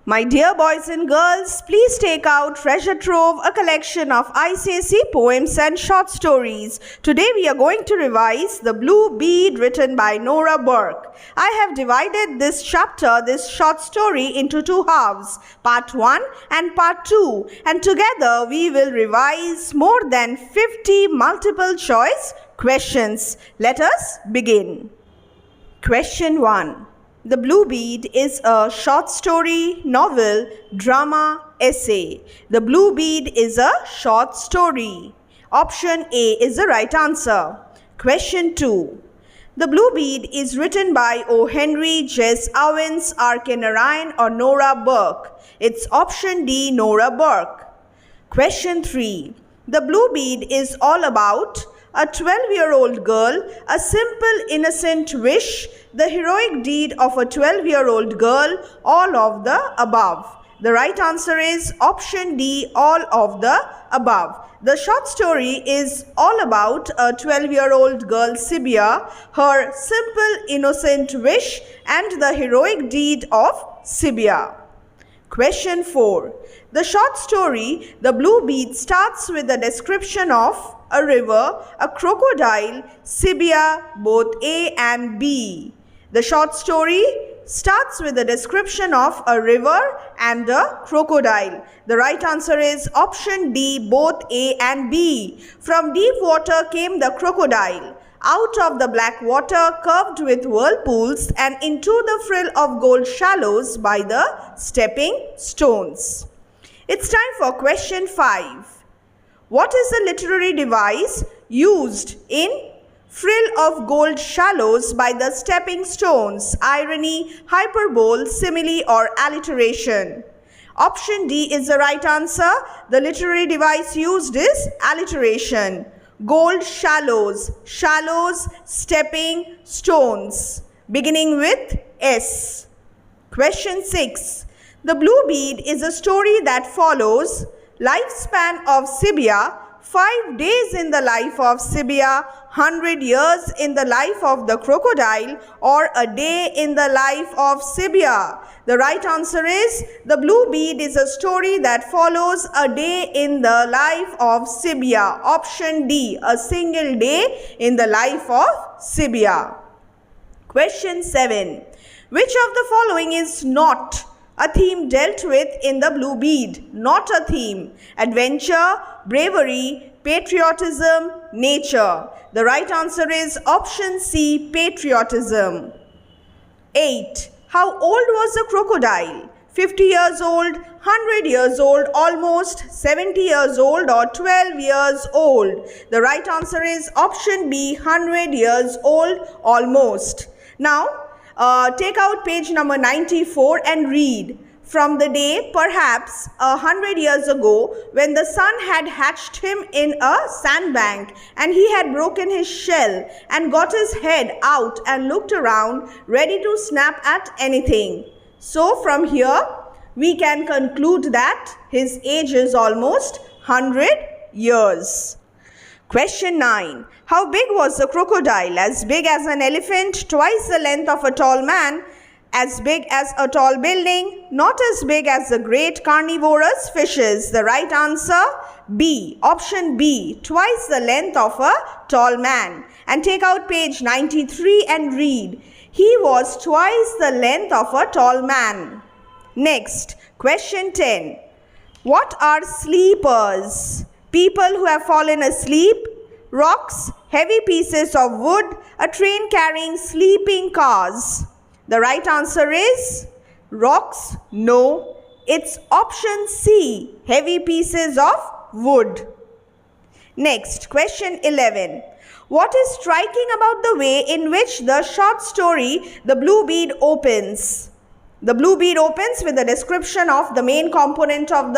My dear boys and girls, please take out Treasure Trove, a collection of ICSE poems and short stories. Today we are going to revise The Blue Bead written by NORAH Burke. I have divided this chapter, this short story, into two halves, part 1 and part 2, and together we will revise more than 50 multiple choice questions. Let us begin. Question 1. The Blue Bead is a short story, novel, drama, essay. The Blue Bead is a short story. Option A is the right answer. Question 2. The Blue Bead is written by O. Henry, Jess Owens, R.K. Narayan or NORAH Burke. It's option D, NORAH Burke. Question 3. The Blue Bead is all about a 12-year-old girl, a simple innocent wish, the heroic deed of a 12-year-old girl, all of the above. The right answer is option D, all of the above. The short story is all about a 12-year-old girl, Sibia, her simple innocent wish and the heroic deed of Sibia. Question 4. The short story, The Blue Bead, starts with a description of a river, a crocodile, Sibia, both A and B. The short story starts with a description of a river and a crocodile. The right answer is option D, both A and B. From deep water came the crocodile, out of the black water curved with whirlpools and into the frill of gold shallows by the stepping stones. It's time for question 5. What is the literary device used in frill of gold shallows by the stepping stones? Irony, hyperbole, simile or alliteration? Option D is the right answer. The literary device used is alliteration. Gold shallows, shallows, stepping stones, beginning with S. Question 6. The Blue Bead is a story that follows lifespan of Sibia, 5 days in the life of Sibia, 100 years in the life of the crocodile, or a day in the life of Sibia. The right answer is The Blue Bead is a story that follows a day in the life of Sibia. Option D, a single day in the life of Sibia. Question 7. Which of the following is not a theme dealt with in The Blue Bead? Not a theme. Adventure, bravery, patriotism, nature. The right answer is option C, patriotism. 8. How old was the crocodile? 50 years old, 100 years old, almost 70 years old or 12 years old? The right answer is option B, 100 years old, almost. Now, take out page number 94 and read. From the day, perhaps 100 years ago, when the sun had hatched him in a sandbank and he had broken his shell and got his head out and looked around, ready to snap at anything. So from here, we can conclude that his age is almost 100 years. Question 9. How big was the crocodile? As big as an elephant, twice the length of a tall man, as big as a tall building, not as big as the great carnivorous fishes. The right answer, B. Option B, twice the length of a tall man. And take out page 93 and read. He was twice the length of a tall man. Next, question 10. What are sleepers? People who have fallen asleep, rocks, heavy pieces of wood, a train carrying sleeping cars. The right answer is rocks. No, it's option C, heavy pieces of wood. Next, question 11. What is striking about the way in which the short story The Blue Bead opens? The Blue Bead opens with a description of the main component of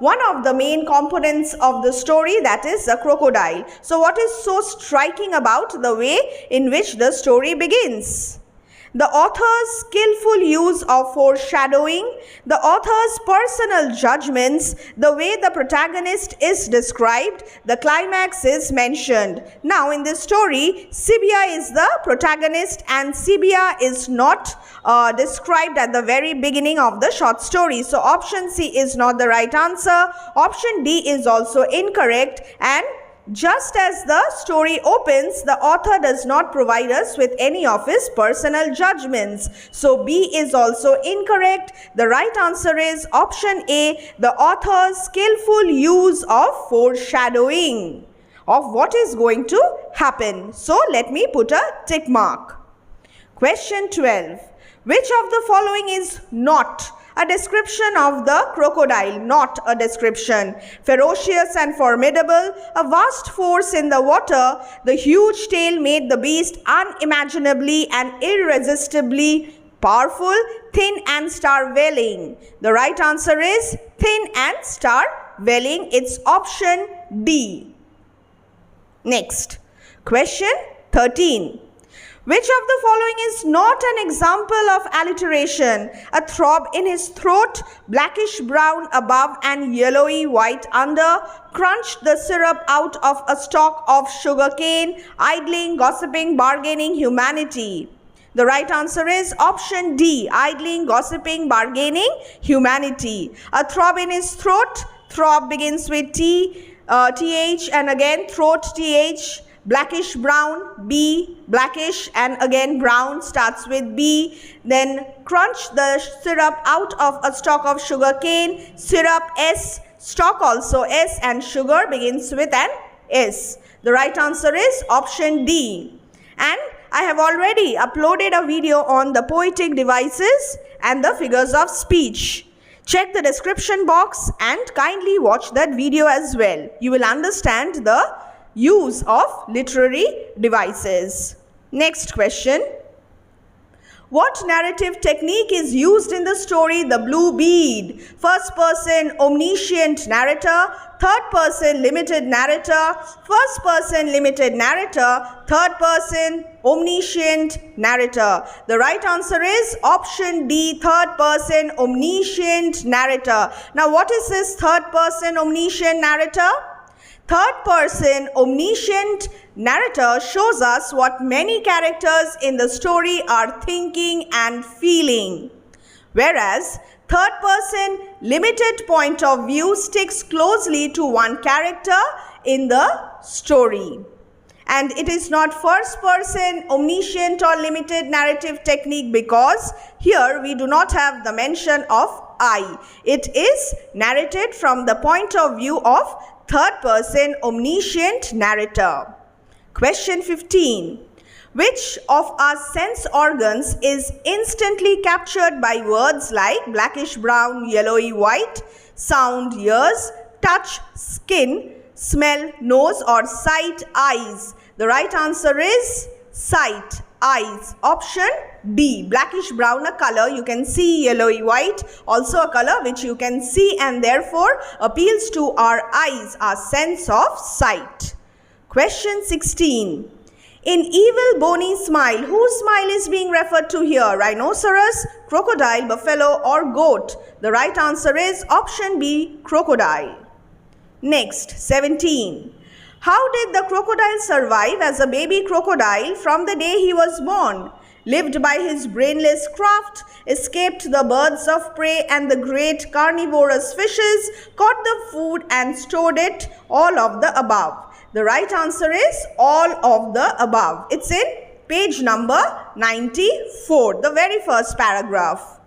one of the main components of the story, that is the crocodile. So what is so striking about the way in which the story begins? the author's skillful use of foreshadowing, the author's personal judgments, the way the protagonist is described, the climax is mentioned. Now in this story, Sibia is the protagonist and Sibia is not described at the very beginning of the short story. So option C is not the right answer. Option D is also incorrect, and just as the story opens, the author does not provide us with any of his personal judgments. So B is also incorrect. The right answer is option A, the author's skillful use of foreshadowing of what is going to happen. So let me put a tick mark. Question 12. Which of the following is not a description of the crocodile? Not a description. Ferocious and formidable, a vast force in the water, the huge tail made the beast unimaginably and irresistibly powerful, thin and starveling. The right answer is thin and starveling. It's option D. Next, question 13. Which of the following is not an example of alliteration? A throb in his throat, blackish brown above and yellowy white under, crunched the syrup out of a stalk of sugar cane, idling, gossiping, bargaining, humanity. The right answer is option D, idling, gossiping, bargaining, humanity. A throb in his throat, throb begins with TH and again throat TH. Blackish brown, B, blackish and again brown starts with B. Then crunch the syrup out of a stalk of sugar cane, syrup S, stalk also S, and sugar begins with an S. The right answer is option D. And I have already uploaded a video on the poetic devices and the figures of speech. Check the description box and kindly watch that video as well. You will understand the use of literary devices. Next question. What narrative technique is used in the story The Blue Bead? First person omniscient narrator, third person limited narrator, first person limited narrator, third person omniscient narrator. The right answer is option D, third person omniscient narrator. Now what is this third person omniscient narrator? Third person omniscient narrator shows us what many characters in the story are thinking and feeling, whereas third person limited point of view sticks closely to one character in the story. And it is not first person omniscient or limited narrative technique because here we do not have the mention of I. It is narrated from the point of view of third person omniscient narrator. Question 15. Which of our sense organs is instantly captured by words like blackish brown, yellowy white, sound ears, touch skin, smell nose, or sight eyes? The right answer is sight eyes. Option D, blackish brown, a color you can see, yellowy white also a color which you can see and therefore appeals to our eyes, our sense of sight. Question 16. In Evil Bonnie Smile, whose smile is being referred to here? Rhinoceros, crocodile, buffalo, or goat? The right answer is option B, crocodile. Next, 17. How did the crocodile survive as a baby crocodile from the day he was born? Lived by his brainless craft, escaped the birds of prey and the great carnivorous fishes, caught the food and stored it, all of the above. The right answer is all of the above. It's in page number 94, the very first paragraph.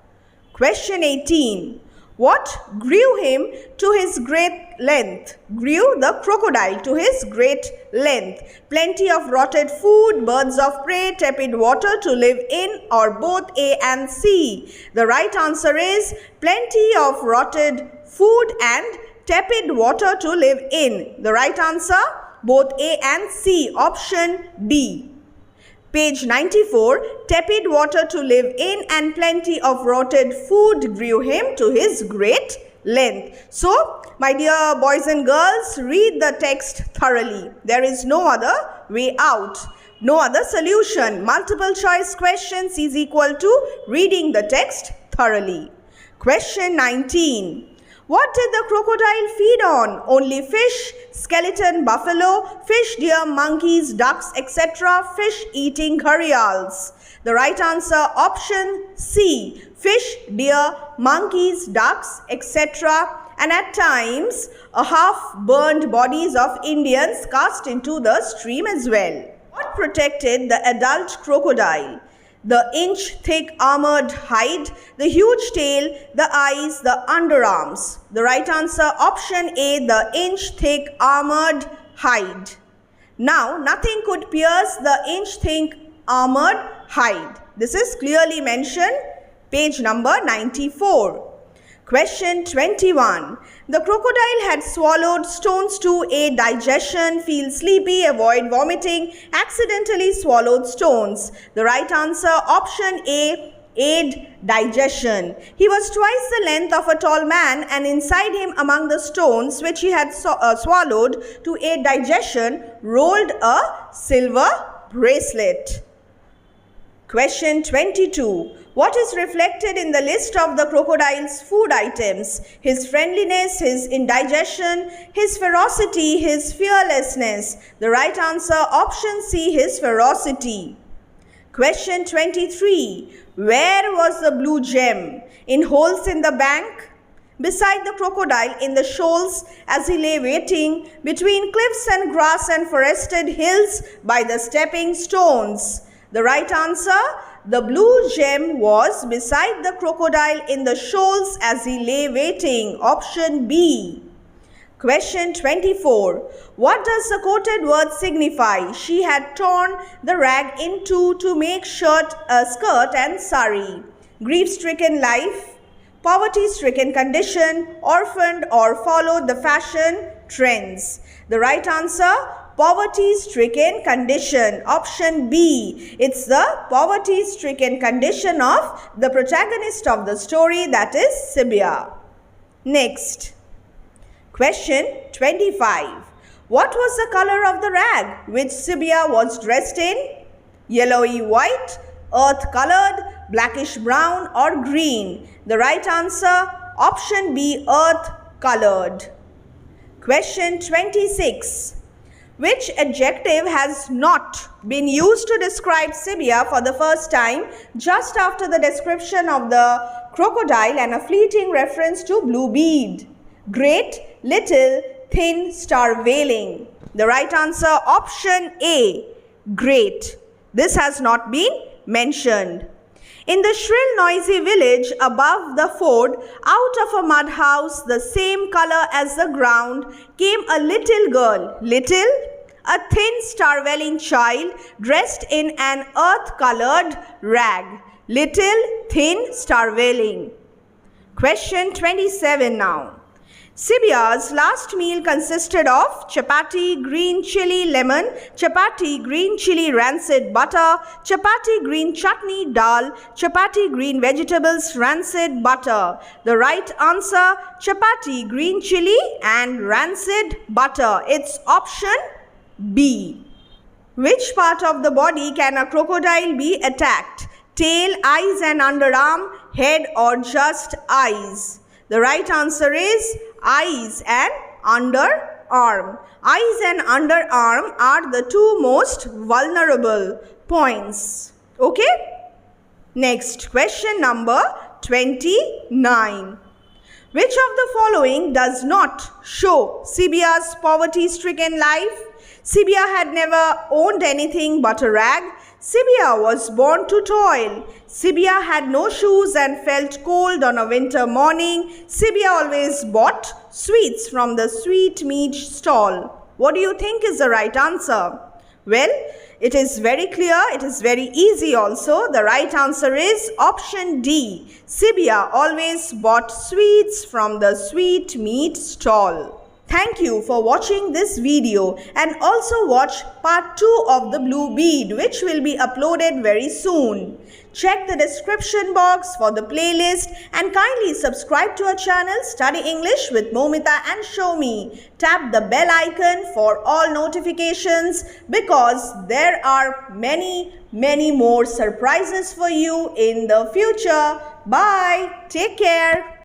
Question 18. What grew him to his great length? Grew the crocodile to his great length. Plenty of rotted food, birds of prey, tepid water to live in, or both A and C? The right answer is plenty of rotted food and tepid water to live in. The right answer, both A and C. Option D. Page 94, tepid water to live in and plenty of rotted food grew him to his great length. So, my dear boys and girls, read the text thoroughly. There is no other way out. No other solution. Multiple choice questions is equal to reading the text thoroughly. Question 19. What did the crocodile feed on? Only fish, skeleton buffalo, fish, deer, monkeys, ducks, etc. Fish eating gharials. The right answer option C. Fish, deer, monkeys, ducks, etc. And at times a half-burned bodies of Indians cast into the stream as well. What protected the adult crocodile? The inch-thick armored hide, the huge tail, the eyes, the underarms. The right answer option A, the inch-thick armored hide. Now, nothing could pierce the inch-thick armored hide. This is clearly mentioned, page number 94. Question 21. The crocodile had swallowed stones to aid digestion, feel sleepy, avoid vomiting, accidentally swallowed stones. The right answer option A, aid digestion. He was twice the length of a tall man, and inside him among the stones which he had swallowed to aid digestion rolled a silver bracelet. Question 22. What is reflected in the list of the crocodile's food items? His friendliness, his indigestion, his ferocity, his fearlessness. The right answer option C, his ferocity. Question 23. Where was the blue gem? In holes in the bank? Beside the crocodile in the shoals as he lay waiting, between cliffs and grass and forested hills, by the stepping stones. The right answer, the blue gem was beside the crocodile in the shoals as he lay waiting. Option B. Question 24. What does the quoted word signify? She had torn the rag in two to make skirt and sari. Grief-stricken life, poverty-stricken condition, orphaned or followed the fashion trends. The right answer, poverty-stricken condition. Option B. It's the poverty-stricken condition of the protagonist of the story, that is Sibia. Next. Question 25. What was the color of the rag which Sibia was dressed in? Yellowy white, earth colored, blackish brown or green? The right answer option B, earth colored. Question 26. Which adjective has not been used to describe Sibia for the first time just after the description of the crocodile and a fleeting reference to blue bead? Great, little, thin, starveling. The right answer option A, great. This has not been mentioned. In the shrill noisy village above the ford, out of a mud house the same color as the ground, came a little girl, little, a thin starveling child dressed in an earth-colored rag. Little, thin, starveling. Question 27 now. Sibia's last meal consisted of chapati, green chili, lemon, chapati, green chili, rancid butter, chapati, green chutney, dal, chapati, green vegetables, rancid butter. The right answer, chapati, green chili and rancid butter. It's option B. Which part of the body can a crocodile be attacked? Tail, eyes and underarm, head or just eyes? The right answer is eyes and underarm. Eyes and underarm are the two most vulnerable points. Okay? Next, question number 29. Which of the following does not show Sibia's poverty-stricken life? Sibia had never owned anything but a rag. Sibia was born to toil. Sibia had no shoes and felt cold on a winter morning. Sibia always bought sweets from the sweetmeat stall. What do you think is the right answer? Well, it is very clear. It is very easy also. The right answer is option D. Sibia always bought sweets from the sweetmeat stall. Thank you for watching this video and also watch part 2 of the blue bead, which will be uploaded very soon. Check the description box for the playlist and kindly subscribe to our channel Study English with Momita and Shomi. Tap the bell icon for all notifications because there are many more surprises for you in the future. Bye. Take care.